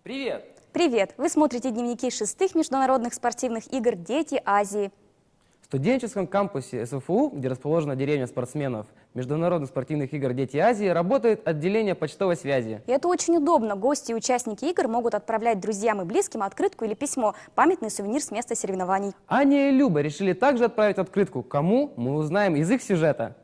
Привет! Привет! Вы смотрите дневники 6-х международных спортивных игр «Дети Азии». В студенческом кампусе СФУ, где расположена деревня спортсменов Международных спортивных игр «Дети Азии», работает отделение почтовой связи. И это очень удобно. Гости и участники игр могут отправлять друзьям и близким открытку или письмо, памятный сувенир с места соревнований. Аня и Люба решили также отправить открытку. Кому? Мы узнаем из их сюжета.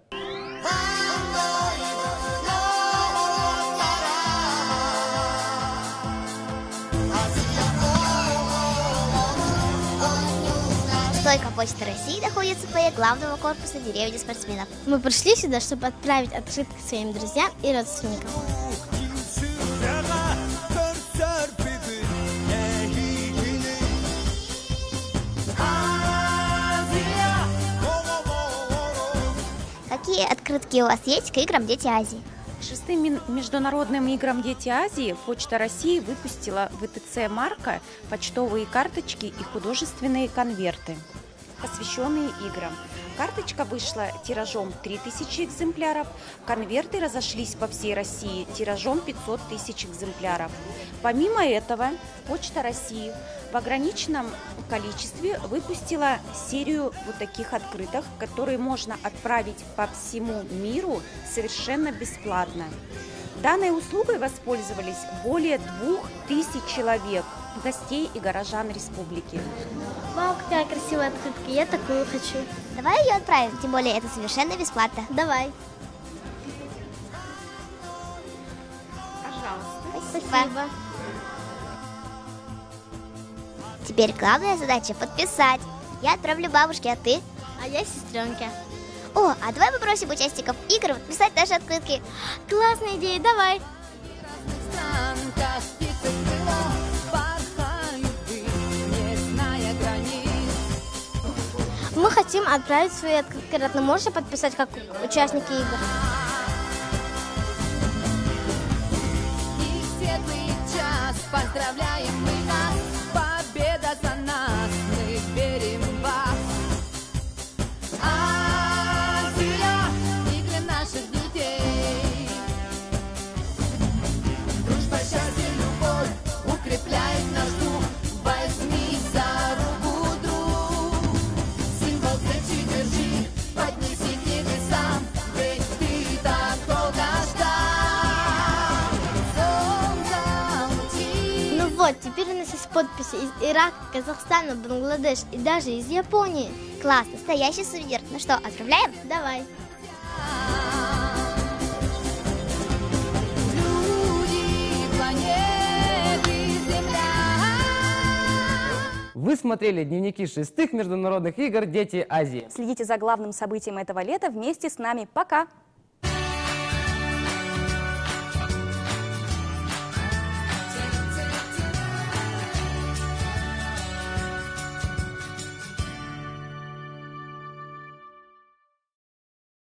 Стойка Почты России находится в фойе главного корпуса деревни спортсменов. Мы пришли сюда, чтобы отправить открытки своим друзьям и родственникам. Какие открытки у вас есть к играм «Дети Азии»? К 6-м международным играм «Дети Азии» Почта России выпустила ВТЦ «Марка» почтовые карточки и художественные конверты, посвященные играм. Карточка вышла тиражом 3000 экземпляров, конверты разошлись по всей России тиражом 500 тысяч экземпляров. Помимо этого, Почта России в ограниченном количестве выпустила серию вот таких открыток, которые можно отправить по всему миру совершенно бесплатно. Данной услугой воспользовались более 2000 человек, гостей и горожан республики. Вау, какая красивая открытка, я такую хочу. Давай ее отправим, тем более это совершенно бесплатно. Давай. Пожалуйста. Спасибо. Теперь главная задача подписать. Я отправлю бабушке, а ты? А я сестренке. О, а давай попросим участников игр подписать наши открытки. Классная идея, давай. Мы хотим отправить свои открытки. Родно, можешь подписать как участники игр? Поздравляем мы вас, победа за нас, мы верим в вас. Азия, игры наших детей. Дружба, счастье, любовь укрепляет наш дух. Возьми за руку, друг. Символ встречи держи, поднеси к небесам, ведь ты так долго ждал. Вот, теперь у нас есть подписи из Ирака, Казахстана, Бангладеш и даже из Японии. Класс, настоящий сувенир. Ну что, отправляем? Давай. Люди, планеты, Земля. Вы смотрели дневники 6-х международных игр «Дети Азии». Следите за главным событием этого лета вместе с нами. Пока!